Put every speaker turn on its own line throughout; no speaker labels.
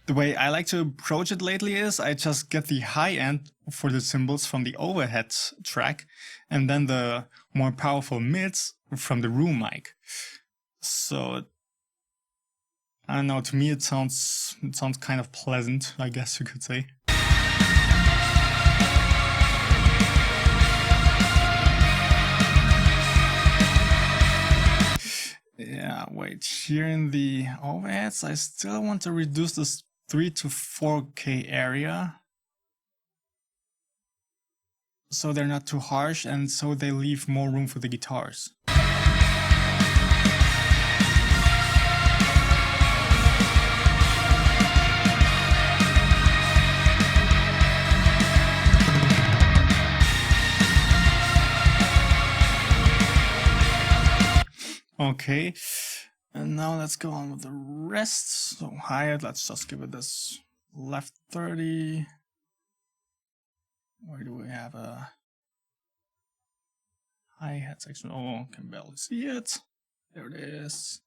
the way I like to approach it lately is I just get the high end for the cymbals from the overhead track, and then the more powerful mids from the room mic. So I don't know, to me it sounds kind of pleasant, I guess you could say. Yeah, wait, here in the overheads, I still want to reduce this 3 to 4K area, so they're not too harsh and so they leave more room for the guitars. Okay, and now let's go on with the rest. So hi-hat, let's just give it this left 30. Where do we have a hi-hat section? Oh, can barely see it. There it is.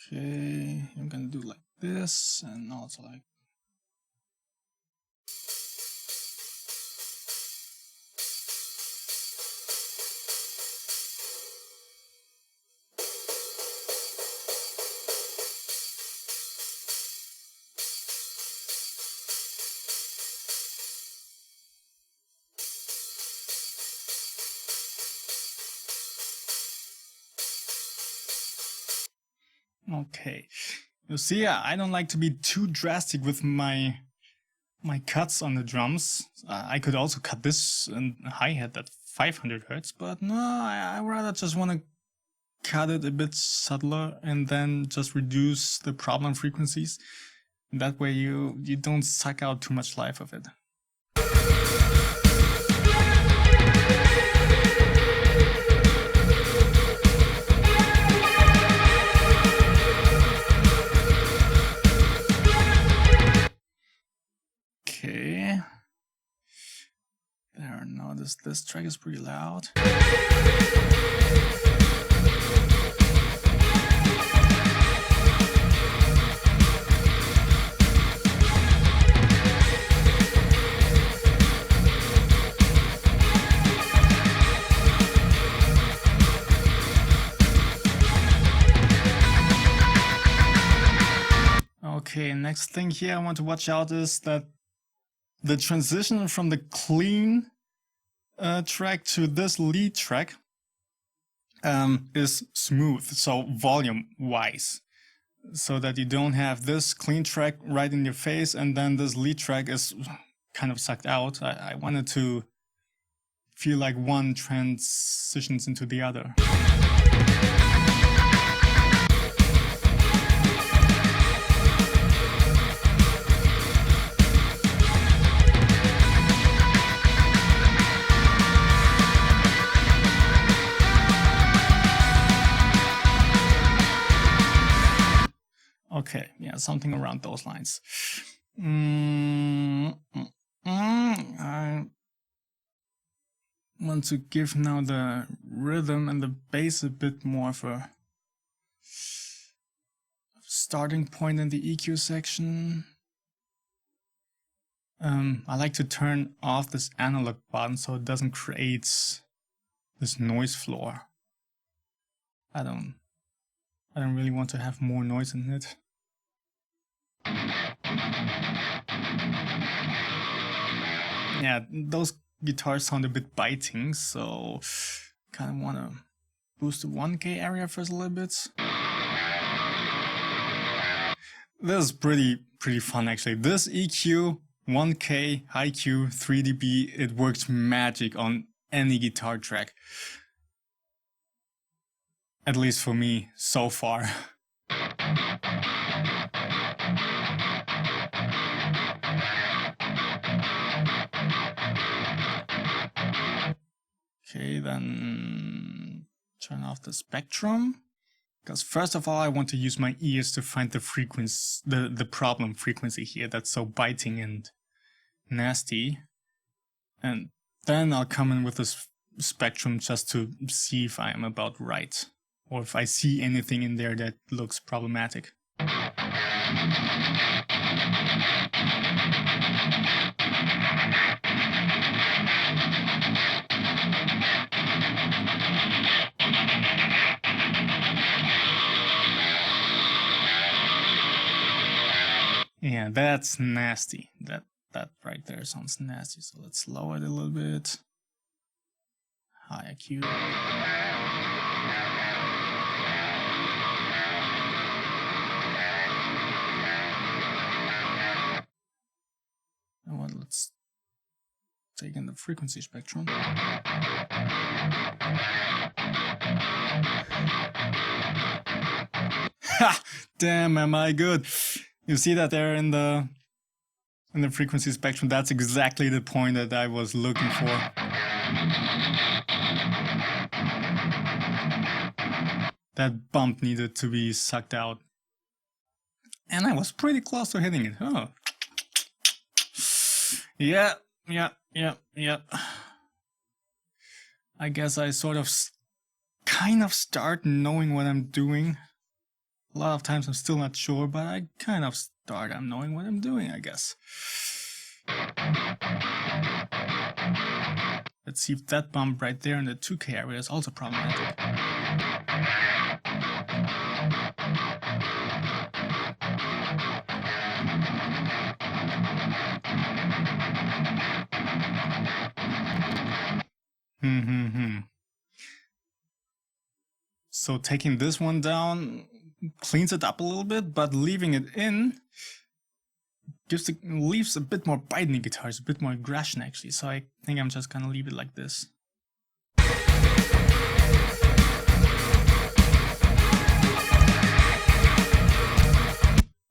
Okay, I'm gonna do like this and also like. Okay, you see, I don't like to be too drastic with my cuts on the drums. I could also cut this and hi-hat at 500 Hertz, but no, I rather just want to cut it a bit subtler and then just reduce the problem frequencies. That way you don't suck out too much life of it. Okay. There, now this track is pretty loud. Okay, next thing here I want to watch out is that the transition from the clean track to this lead track is smooth, so volume wise, so that you don't have this clean track right in your face and then this lead track is kind of sucked out. I wanted to feel like one transitions into the other. Okay, yeah, something around those lines. I want to give now the rhythm and the bass a bit more of a starting point in the EQ section. I like to turn off this analog button so it doesn't create this noise floor. I don't really want to have more noise in it. Yeah, those guitars sound a bit biting, so kind of want to boost the 1K area first a little bit. This is pretty fun actually. This EQ, 1K, high Q, 3 dB, it works magic on any guitar track. At least for me, so far. Okay, then turn off the spectrum. Because first of all, I want to use my ears to find the frequency, the problem frequency here that's so biting and nasty. And then I'll come in with this spectrum just to see if I am about right. Or if I see anything in there that looks problematic. Yeah, that's nasty. That right there sounds nasty. So let's lower it a little bit. High IQ. And what? Let's take in the frequency spectrum. Ha! Damn, am I good? You see that there in the frequency spectrum? That's exactly the point that I was looking for. That bump needed to be sucked out. And I was pretty close to hitting it. Oh. Yeah. I guess I sort of kind of start knowing what I'm doing. A lot of times I'm still not sure, but I kind of start knowing what I'm doing, I guess. Let's see if that bump right there in the 2K area is also problematic. So taking this one down cleans it up a little bit, but leaving it in leaves a bit more bite in the guitars, a bit more aggression actually. So I think I'm just gonna leave it like this.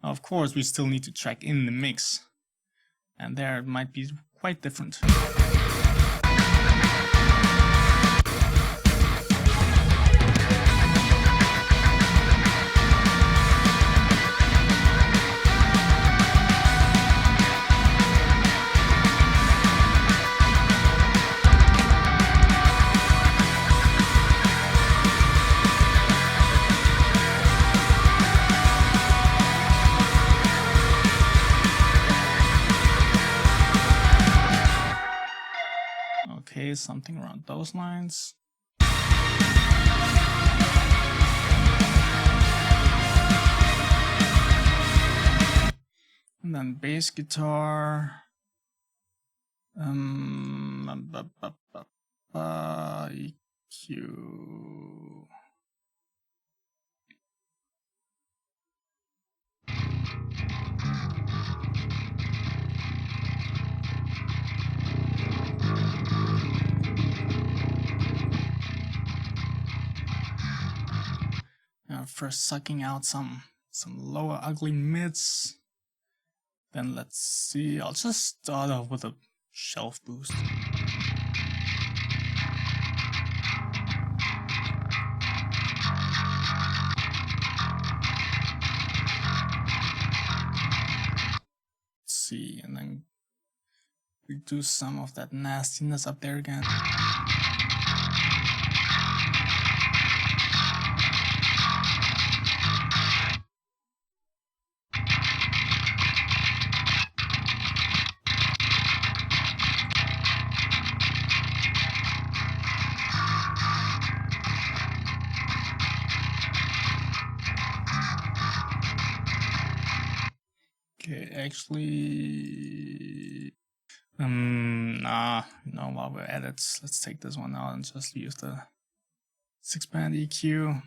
Of course, we still need to track in the mix, and there it might be quite different. Okay, something around those lines. And then bass guitar. EQ. First sucking out some lower ugly mids. Then let's see, I'll just start off with a shelf boost. Let's see, and then we do some of that nastiness up there again. Okay, actually, while we're at it, let's take this one out and just use the 6-band EQ.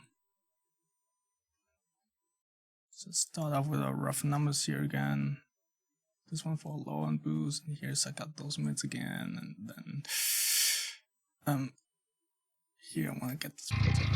So start off with our rough numbers here again. This one for low and boost, and here suck out those mids again, and then here I want to get this split up.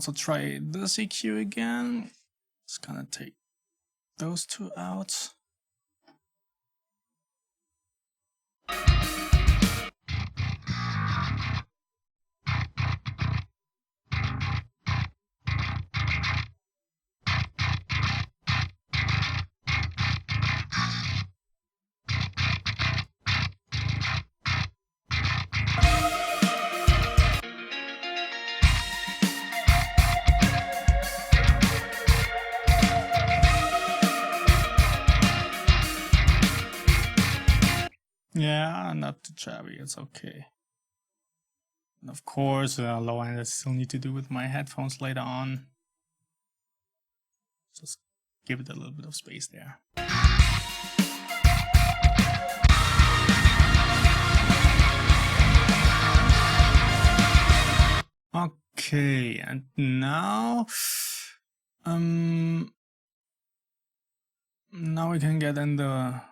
also try this EQ again. It's gonna take those two out. Yeah, not too shabby, it's okay. And of course, low end I still need to do with my headphones later on. Just give it a little bit of space there. Okay, and now now we can get in the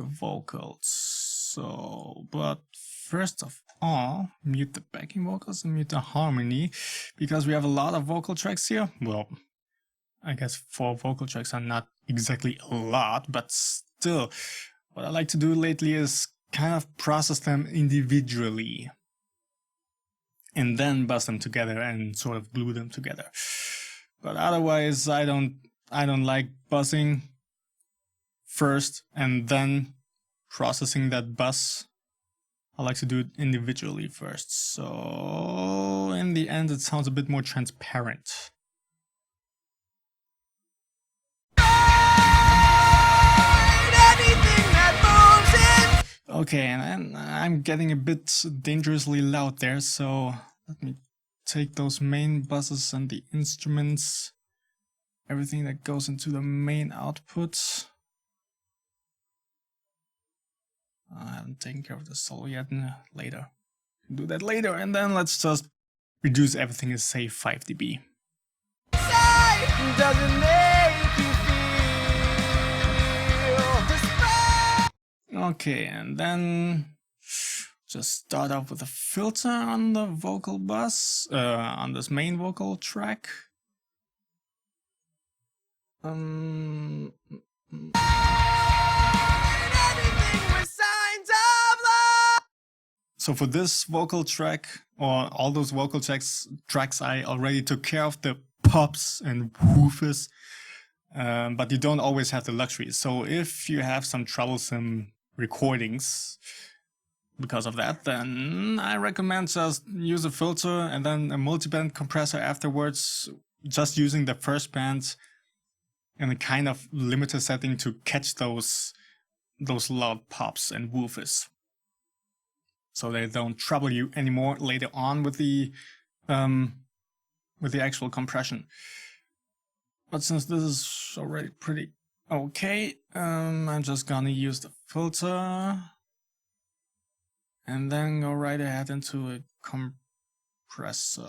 vocals. So, but first of all, mute the backing vocals and mute the harmony, because we have a lot of vocal tracks here. Well, I guess 4 vocal tracks are not exactly a lot, but still, what I like to do lately is kind of process them individually and then buzz them together and sort of glue them together. But otherwise, I don't like buzzing first and then processing that buzz. I like to do it individually first, so in the end it sounds a bit more transparent. Okay, and I'm getting a bit dangerously loud there, so let me take those main buzzes and the instruments, everything that goes into the main output. I haven't taken care of the solo yet, later. Do that later, and then let's just reduce everything to say 5 dB. Okay, and then just start off with a filter on the vocal buzz, on this main vocal track. So for this vocal track, or all those vocal tracks I already took care of the pops and woofers, but you don't always have the luxury. So if you have some troublesome recordings because of that, then I recommend just use a filter and then a multiband compressor afterwards, just using the first band in a kind of limiter setting to catch those loud pops and woofers, so they don't trouble you anymore later on with the actual compression. But since this is already pretty okay, I'm just gonna use the filter and then go right ahead into a compressor.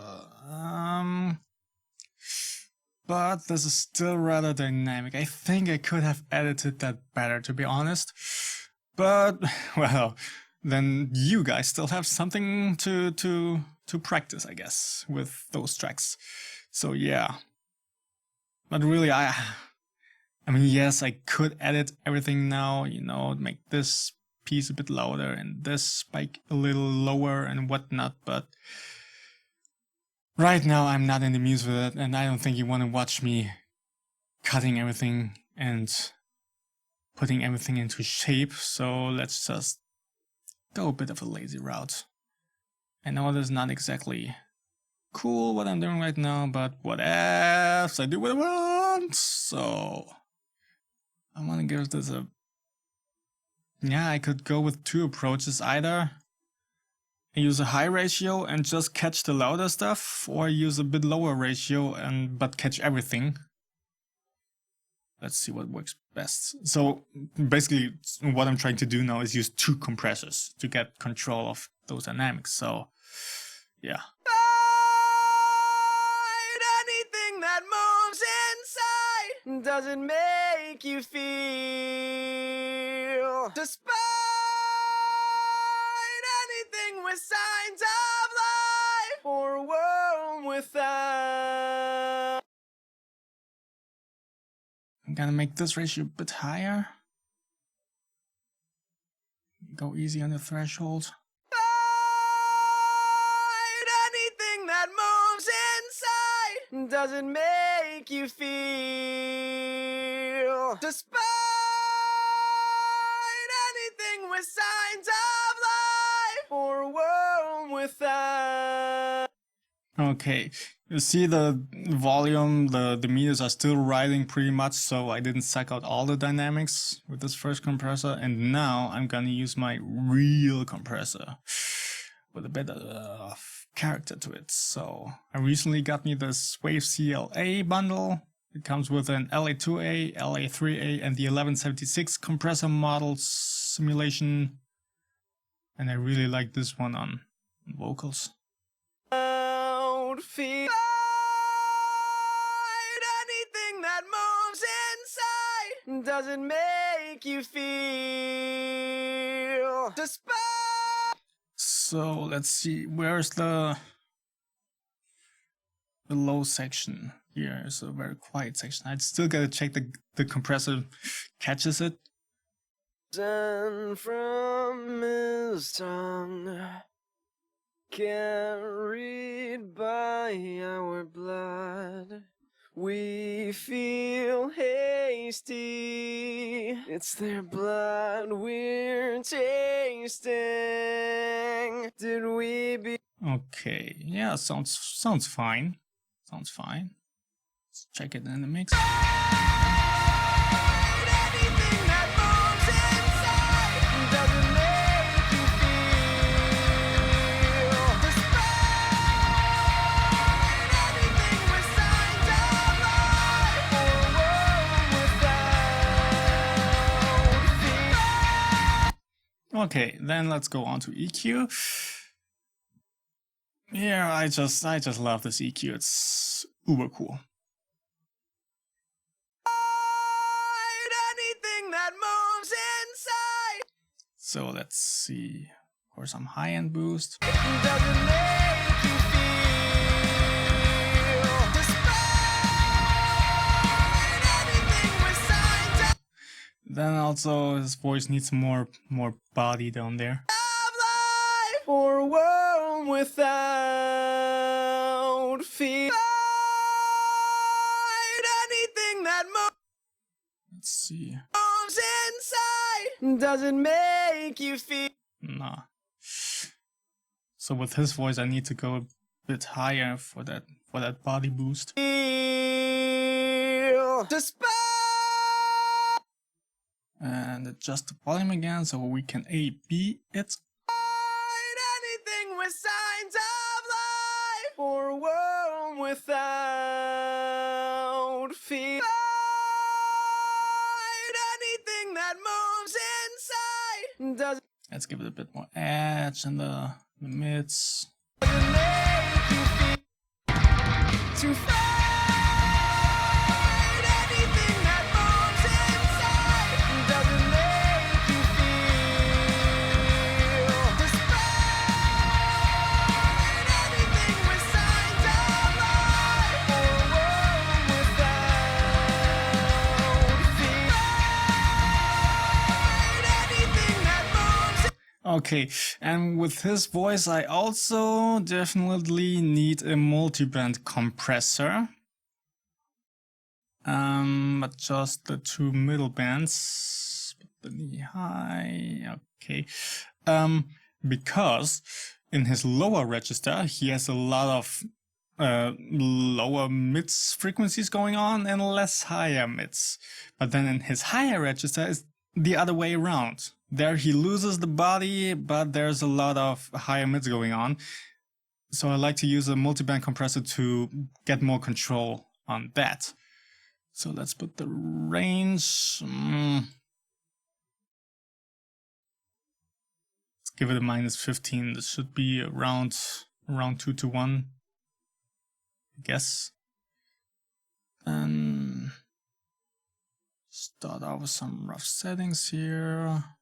But this is still rather dynamic. I think I could have edited that better, to be honest. But, well, then you guys still have something to practice, I guess, with those tracks. So yeah. But really, I mean, yes, I could edit everything now, you know, make this piece a bit louder and this spike a little lower and whatnot, but right now I'm not in the mood for that, and I don't think you want to watch me cutting everything and putting everything into shape, so let's just go a bit of a lazy route. I know this is not exactly cool what I'm doing right now, but what else? I do what I want, so I want to give this a... Yeah, I could go with 2 approaches. Either I use a high ratio and just catch the louder stuff, or use a bit lower ratio but catch everything. Let's see what works best. So basically what I'm trying to do now is use 2 compressors to get control of those dynamics. So yeah.
Anything that moves inside doesn't make you feel. Despite anything with signs of life, for a world without.
I'm gonna make this ratio a bit higher. Go easy on the threshold.
Anything that moves inside doesn't make you feel. Despite anything with signs of life or a world without.
Okay, you see the volume, the meters are still riding pretty much, so I didn't suck out all the dynamics with this first compressor, and now I'm gonna use my real compressor with a bit of character to it. So I recently got me this Wave CLA bundle. It comes with an LA2A, LA3A, and the 1176 compressor model simulation, and I really like this one on vocals.
Feel anything that moves inside doesn't make you feel. Despite.
So let's see, where's the low section? Here is a very quiet section. I'd still gotta check the compressor catches it.
And from his tongue, carried by our blood, we feel hasty. It's their blood we're tasting. Did we be?
Okay, yeah, sounds fine. Sounds fine. Let's check it in the mix.
Anything that moves inside doesn't make you feel. Despite anything with signs of life or a world without fear.
Okay, then let's go on to EQ. Yeah, I just love this EQ. It's uber cool.
Anything that moves inside
So let's see for some high-end boost.
doesn't make you feel. Despite anything with signs of
Then also his voice needs more body down there.
life or a world without fear. Anything that
Let's see.
moves inside doesn't make you feel.
Nah. So with his voice, I need to go a bit higher for that body boost.
Despite
And adjust the volume again so we can A/B it.
anything with signs of life or a world without fear. Anything that moves inside doesn't
Let's give it a bit more edge in the mids.
make you feel. To fight anything that moves inside doesn't make you feel. Despite anything with signs of life or a world without fear. Anything that moves.
Okay, and with his voice, I also definitely need a multiband compressor. But just the two middle bands, put the knee high, okay. Because in his lower register, he has a lot of lower mids frequencies going on and less higher mids. But then in his higher register is the other way around. There he loses the body, but there's a lot of higher mids going on. So I like to use a multiband compressor to get more control on that. So let's put the range. Let's give it a -15. This should be around 2 to 1, I guess. And start out with some rough settings here.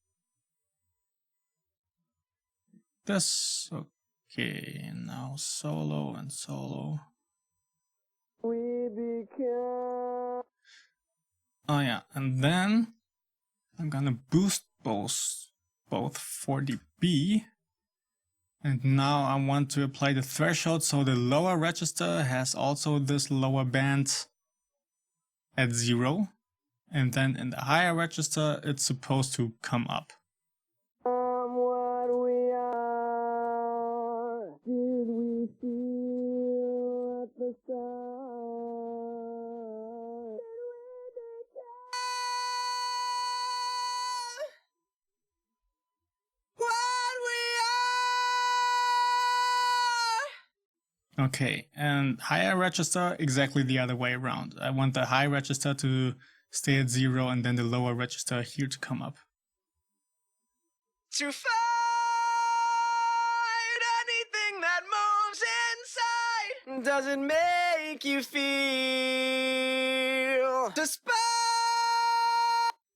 This, Okay, now solo and solo.
We become.
Oh yeah, and then I'm gonna boost both for the B. And now I want to apply the threshold so the lower register has also this lower band at 0. And then in the higher register, it's supposed to come up.
What we are, did we feel at the start? What we are.
Okay, and higher register, exactly the other way around. I want the high register to stay at 0 and then the lower register here to come up.
To fight anything that moves inside. Does it make you feel despite?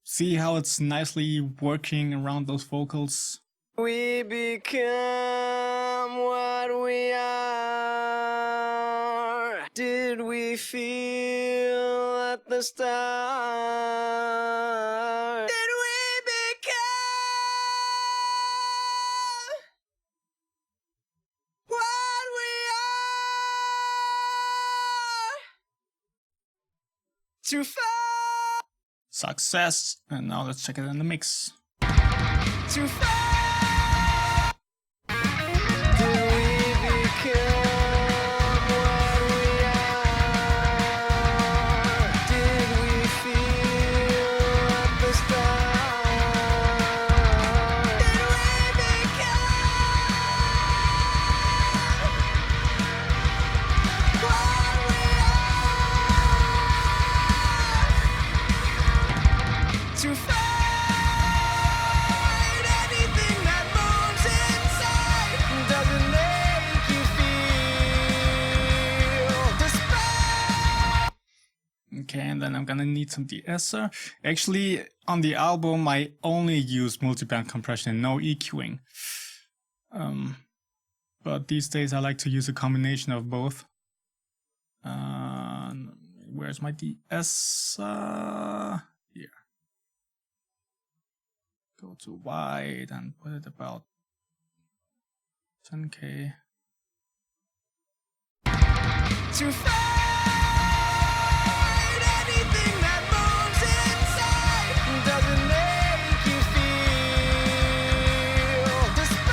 See how it's nicely working around those vocals?
We become what we are. Did we feel at the start? Did we become what we are? To fight.
Success! And now let's check it in the mix.
To fight. Did we become what we are? Did we feel at the start? Did we become what we are? To fight.
Okay, and then I'm gonna need some de-esser. Actually, on the album, I only use multiband compression and no EQing. But these days I like to use a combination of both. Where's my de-esser? Here. Go to wide and put it about 10K.
To fight anything that moves inside. Does it make you feel despite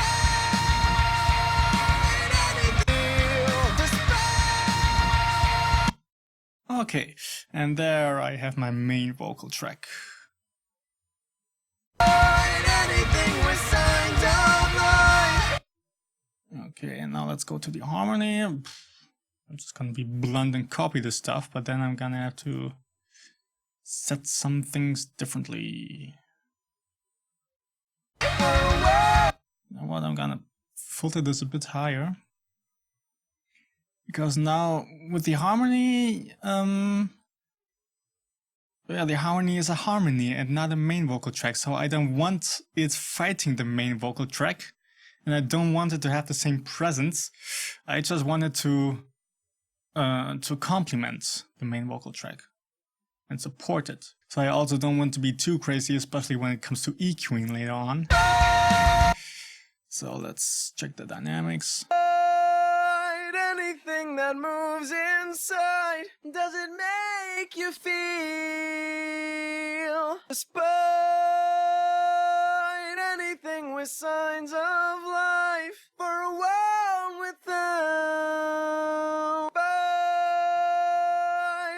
anything? Despite.
Okay, and there I have my main vocal track.
Anything with signs of life.
Okay, and now let's go to the harmony. I'm just gonna be blunt and copy this stuff, but then I'm gonna have to set some things differently. Now what, I'm gonna filter this a bit higher. Because now with the harmony, yeah, the harmony is a harmony and not a main vocal track, so I don't want it fighting the main vocal track, and I don't want it to have the same presence. I just want it to complement the main vocal track and support it. So I also don't want to be too crazy, especially when it comes to EQing later on. So let's check the dynamics.
Anything that moves inside, does it make you feel despite anything with signs of life for a world without?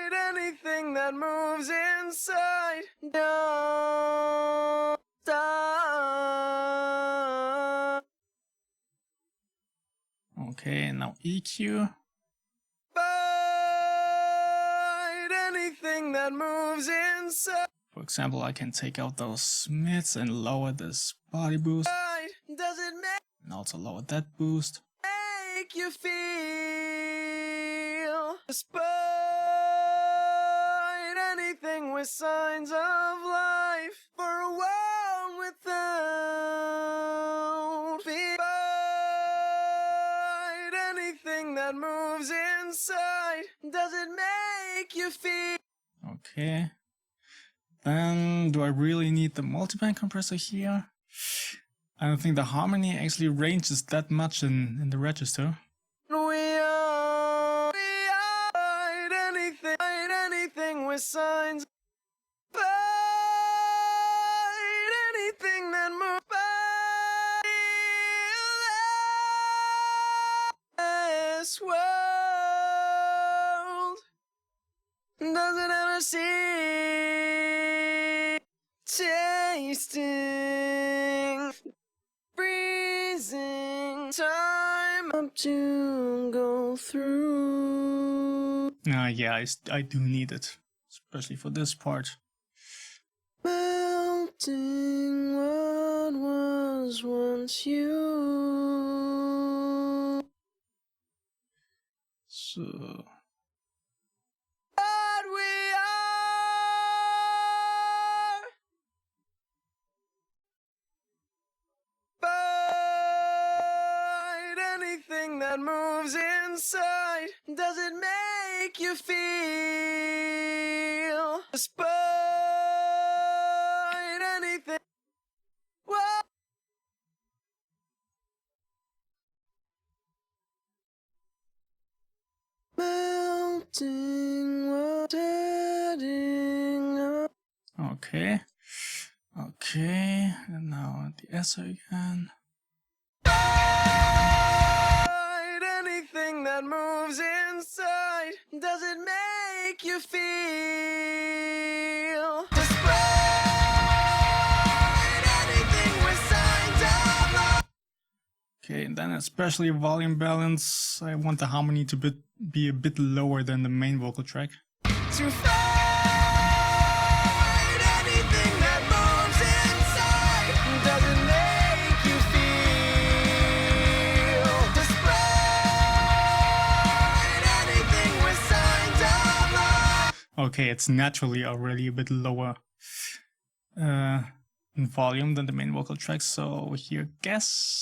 Despite anything that moves inside, don't stop.
Okay, and now EQ.
Anything that moves inside.
For example, I can take out those mids and lower this body boost.
Does it
And also lower that boost.
make you feel despite anything with signs of life for a world without fear? inside? Does it make you feel?
Okay. Then, do I really need the multiband compressor here? I don't think the harmony actually ranges that much in the register.
Anything with signs. Fight anything that moves. This world doesn't ever see. Tasting, freezing time up to go through.
Yeah, I do need it, especially for this part.
Melting what was once you.
So,
What we are. Fight anything that moves inside. Does it make you feel? Despite anything. Whoa. Melting, heading up.
okay. Okay, and now the S again.
Fight anything that moves inside. Does it make you feel? Despite anything with signs of love.
Okay, and then especially volume balance, I want the harmony to be a bit lower than the main vocal track.
To fight anything that moves inside. Does it make you feel? Despite anything with signs of love.
Okay, it's naturally already a bit lower in volume than the main vocal track, so here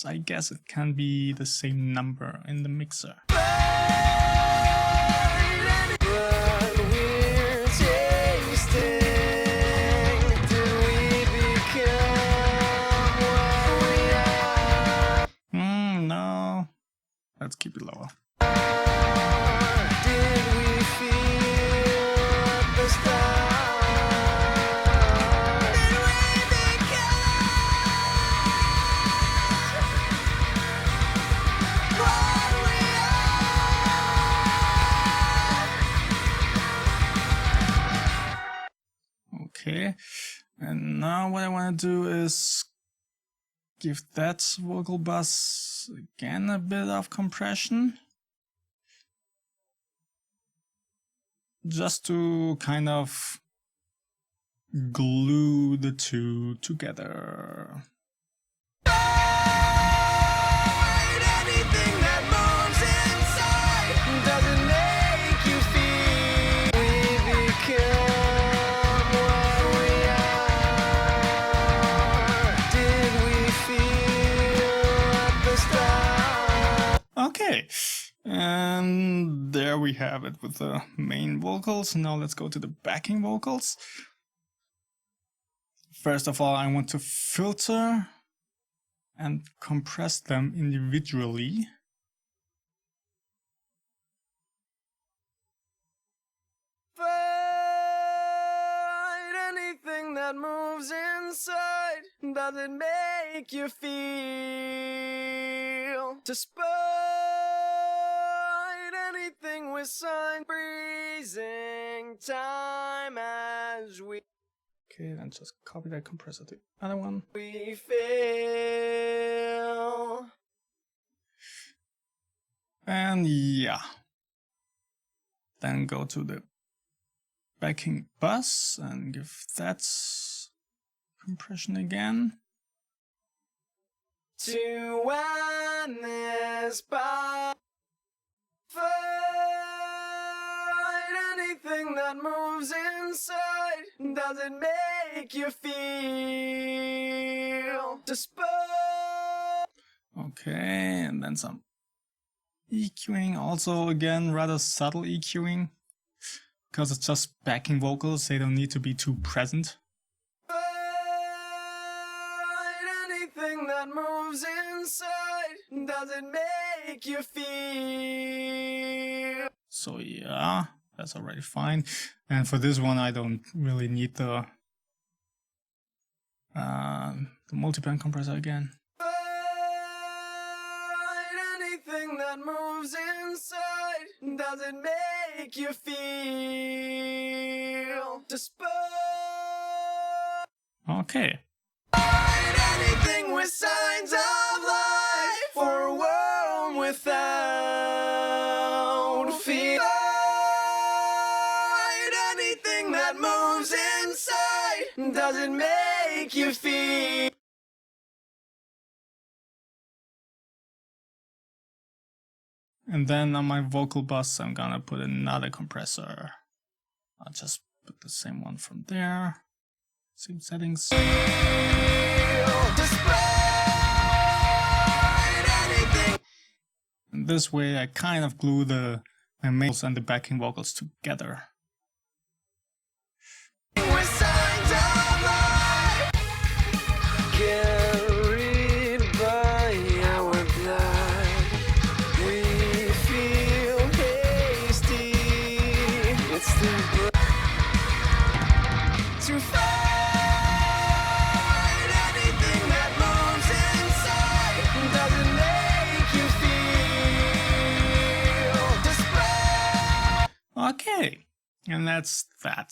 I guess it can be the same number in the mixer. No, let's keep it lower.
Did we feel at the start? Did we become what we are?
Okay, and now what I want to do is give that vocal bus again a bit of compression. Just to kind of glue the two together.
Anything that moves inside. Does it make you feel? We become what we are. Did we feel at the start?
Okay, and there we have it with the main vocals. Now let's go to the backing vocals. First of all, I want to filter and compress them individually.
Fight anything that moves inside. Does it make you feel? Despite anything with sign freezing time as we
Okay, then just copy that compressor to the other one.
fail.
And yeah. Then go to the backing bus and give that compression again.
To win this fight. Fight anything that moves inside. Does it make you feel? Despite
Okay, and then some EQing, also again rather subtle EQing, because it's just backing vocals, they don't need to be too present.
Anything that moves inside, does it make you feel?
So yeah, that's already fine. And for this one I don't really need the multiband compressor again.
Anything that moves inside, does it make you feel? Despite
Okay.
anything with signs of life, for a world without fear. Anything that moves inside, does it make you feel?
And then on my vocal bus I'm gonna put another compressor. I'll just put the same one from there. Same settings. And this way I kind of glue my main vocals and the backing vocals together.
Carried by our blood, we feel hasty. It's to find anything that moves inside. Does it make you feel despair?
Okay, and that's that.